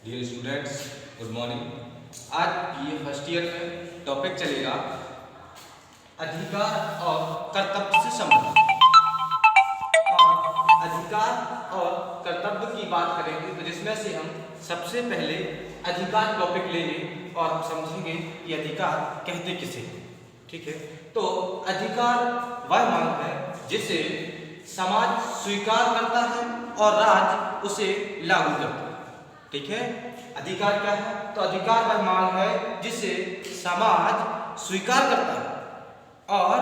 Dear students, good morning. आज ये first year में टॉपिक चलेगा अधिकार और कर्तव्य से संबंधित। और अधिकार और कर्तव्य की बात करेंगे तो जिसमें से हम सबसे पहले अधिकार टॉपिक लेंगे और हम समझेंगे कि अधिकार कहते किसे। ठीक है, तो अधिकार वह मांग है जिसे समाज स्वीकार करता है और राज्य उसे लागू करता है। ठीक है, अधिकार क्या है? तो अधिकार वह मांग है जिसे समाज स्वीकार करता है और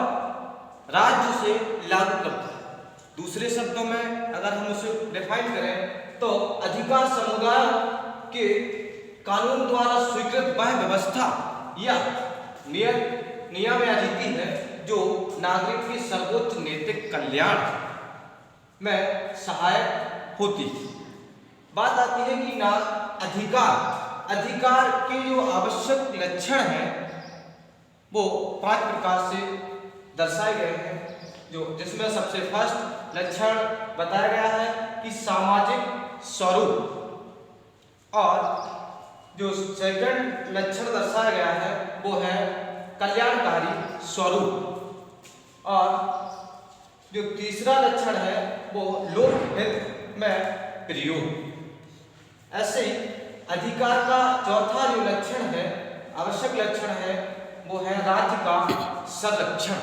राज्य उसे लागू करता है। दूसरे शब्दों में अगर हम उसे डिफाइन करें तो अधिकार समुदाय के कानून द्वारा स्वीकृत वह व्यवस्था या नियम या रीति है जो नागरिक के सर्वोच्च नैतिक कल्याण में सहायक होती है। बात आती है कि अधिकार के जो आवश्यक लक्षण हैं वो 5 प्रकार से दर्शाए गए हैं। जिसमें सबसे फर्स्ट लक्षण बताया गया है कि सामाजिक स्वरूप, और जो सेकंड लक्षण दर्शाया गया है वो है कल्याणकारी स्वरूप, और जो तीसरा लक्षण है वो लोकहित में प्रयोग। ऐसे ही अधिकार का चौथा जो लक्षण है, आवश्यक लक्षण है, वो है राज्य का संरक्षण,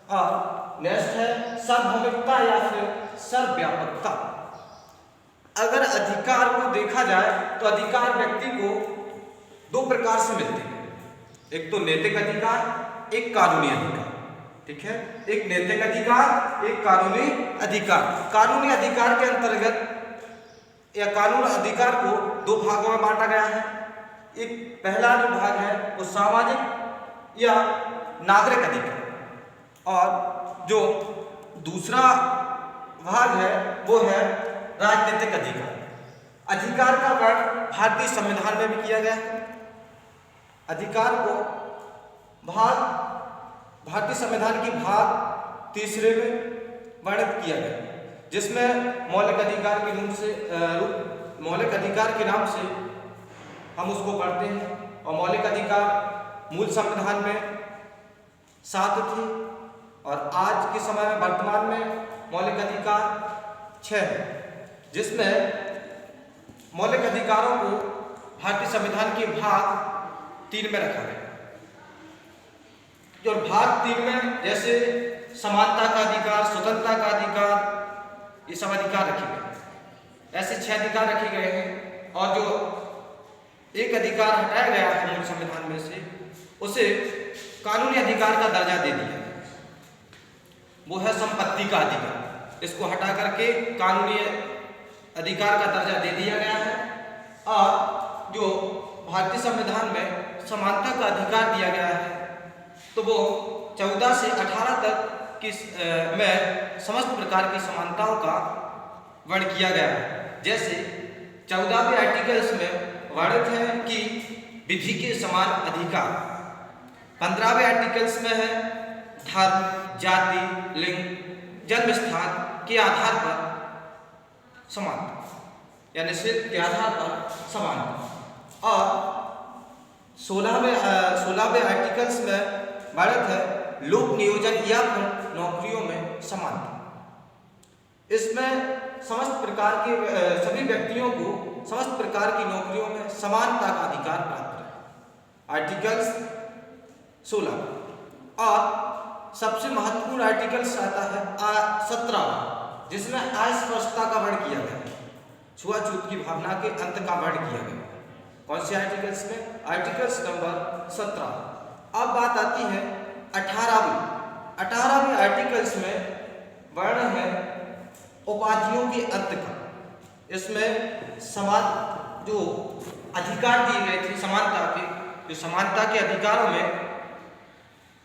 और नेक्स्ट है सार्वभौमिकता या फिर सर्वव्यापकता। अगर अधिकार को देखा जाए तो अधिकार व्यक्ति को 2 प्रकार से मिलते हैं, एक तो नैतिक अधिकार, एक कानूनी अधिकार। ठीक है, एक नैतिक अधिकार, एक कानूनी अधिकार। कानूनी अधिकार के अंतर्गत या कानून अधिकार को 2 भागों में बांटा गया है। एक पहला जो भाग है वो सामाजिक या नागरिक अधिकार, और जो दूसरा भाग है वो है राजनीतिक अधिकार। अधिकार का वर्ण भारतीय संविधान में भी किया गया है। अधिकार को भारतीय संविधान की भाग 3 में वर्णित किया गया, जिसमें मौलिक अधिकार के नाम से हम उसको पढ़ते हैं। और मौलिक अधिकार मूल संविधान में 7 थे, और आज के समय में वर्तमान में मौलिक अधिकार 6 है, जिसमें मौलिक अधिकारों को भारतीय संविधान के भाग 3 में रखा गया। जो भाग 3 में जैसे समानता का अधिकार, स्वतंत्रता का अधिकार, ये सब अधिकार रखे गए। ऐसे 6 अधिकार रखे गए हैं, और जो एक अधिकार हटाया गया है मूल संविधान में से, उसे कानूनी अधिकार का दर्जा दे दिया गया, वो है संपत्ति का अधिकार। इसको हटा करके कानूनी अधिकार का दर्जा दे दिया गया है। और जो भारतीय संविधान में समानता का अधिकार दिया गया है, तो वो 14 से 18 तक में समस्त प्रकार की समानताओं का वर्ण किया गया है। जैसे 14वें आर्टिकल्स में वर्णित है कि विधि के समान अधिकार। 15वें आर्टिकल्स में है धर्म, जाति, लिंग, जन्म स्थान के आधार पर समानता, यानी क्षेत्र के आधार पर समानता। और 16वें आर्टिकल्स में वर्णित है लोक नियोजन या फिर नौकरियों में समानता। इसमें समस्त प्रकार के सभी व्यक्तियों को समस्त प्रकार की नौकरियों में समानता का अधिकार प्राप्त है, आर्टिकल 16। और सबसे महत्वपूर्ण आर्टिकल्स आता है 17, जिसमें अस्पृश्यता का वर्ण किया गया है, छुआछूत की भावना के अंत का वर्ण किया गया है। कौन से आर्टिकल्स में? Articles number 17। अब बात आती है 18वें आर्टिकल्स में वर्ण है उपाधियों के अंत का। इसमें समाज जो अधिकार दिए गए थे समानता के, जो समानता के अधिकारों में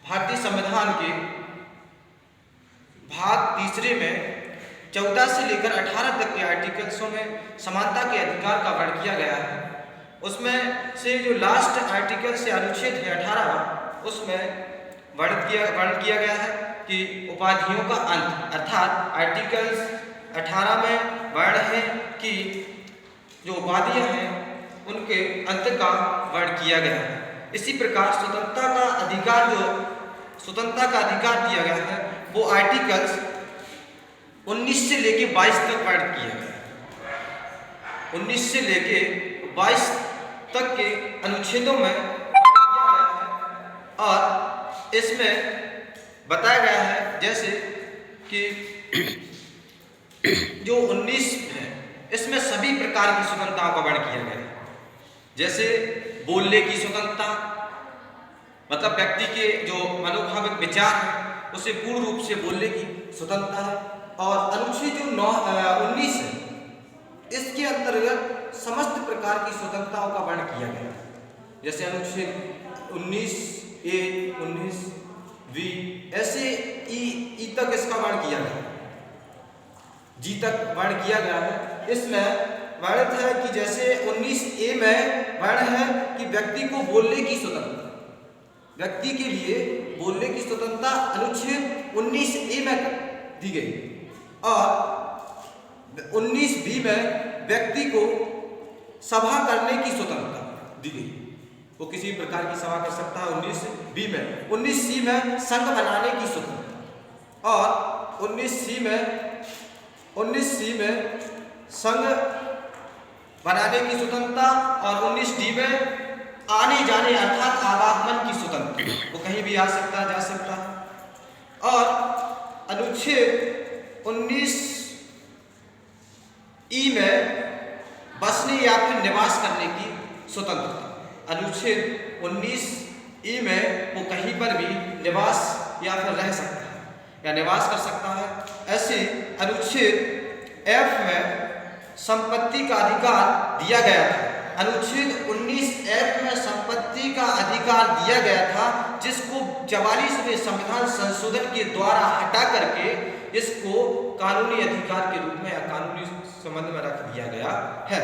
भारतीय संविधान के भाग 3 में 14 से लेकर 18 तक के आर्टिकल्सों में समानता के अधिकार का वर्ण किया गया है। उसमें से जो लास्ट आर्टिकल से अनुच्छेद है 18, उसमें वर्ण किया गया है कि उपाधियों का अंत, अर्थात आर्टिकल्स 18 में वर्ण है कि जो उपाधियां हैं उनके अंत का वर्ण किया गया है। इसी प्रकार स्वतंत्रता का अधिकार दिया गया है वो आर्टिकल्स 19 से लेके 22 तक वर्ण किया गया है। 19 से लेके 22 तक के अनुच्छेदों में वर्ण किया गया है और इसमें बताया गया है जैसे कि जो 19 है इसमें सभी प्रकार की स्वतंत्रताओं का वर्ण किया गया है। जैसे बोलने की स्वतंत्रता, मतलब व्यक्ति के जो मनोभाविक विचार है उसे पूर्ण रूप से बोलने की स्वतंत्रता है। और अनुच्छेद जो 19 है इसके अंतर्गत समस्त प्रकार की स्वतंत्रताओं का वर्ण किया गया है। जैसे अनुच्छेद 19A, 19B ऐसे ई तक इसका वर्ण किया गया है, जी तक वर्ण किया गया है। इसमें वर्णित है कि जैसे 19A में वर्ण है कि व्यक्ति को बोलने की स्वतंत्रता, व्यक्ति के लिए बोलने की स्वतंत्रता अनुच्छेद 19A में दी गई और 19B में व्यक्ति को सभा करने की स्वतंत्रता दी गई, वो किसी प्रकार की सभा कर सकता है 19B में। 19C में संघ बनाने की स्वतंत्रता और 19C में संघ बनाने की स्वतंत्रता और 19D में आने जाने अर्थात आवागमन की स्वतंत्रता, वो कहीं भी आ सकता है, जा सकता है। और अनुच्छेद 19E में बसने या फिर निवास करने की स्वतंत्रता। अनुच्छेद 19E में वो कहीं पर भी निवास या फिर रह सकता है या निवास कर सकता है। ऐसे अनुच्छेद F में संपत्ति का अधिकार दिया गया था। अनुच्छेद 19F में संपत्ति का अधिकार दिया गया था जिसको 44वें संविधान संशोधन के द्वारा हटा करके इसको कानूनी अधिकार के रूप में या कानूनी संबंध में रख दिया गया है।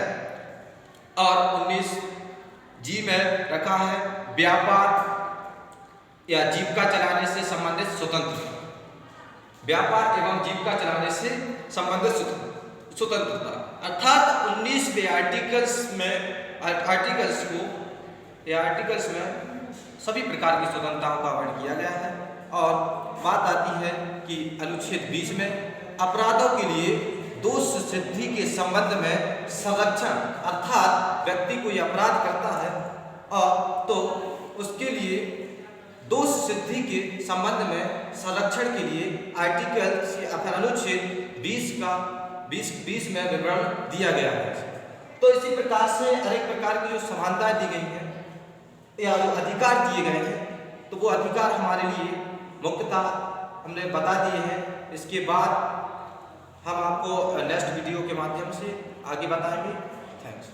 और 19G में रखा है व्यापार या जीविका चलाने से संबंधित स्वतंत्रता, व्यापार एवं जीविका चलाने से संबंधित स्वतंत्रता। अर्थात 19वें आर्टिकल्स में सभी प्रकार की स्वतंत्रताओं का वर्ण किया गया है। और बात आती है कि अनुच्छेद 20 में अपराधों के लिए दोष सिद्धि के संबंध में संरक्षण, अर्थात व्यक्ति कोई अपराध करता है और तो उसके लिए दोष सिद्धि के संबंध में संरक्षण के लिए आर्टिकल अनुच्छेद 20 में विवरण दिया गया है। तो इसी प्रकार से अनेक प्रकार की जो समानताएं दी गई हैं या जो अधिकार दिए गए हैं तो वो अधिकार हमारे लिए मुख्यतः हमने बता दिए हैं। इसके बाद हम आपको नेक्स्ट वीडियो के माध्यम से आगे बताएंगे। थैंक्स।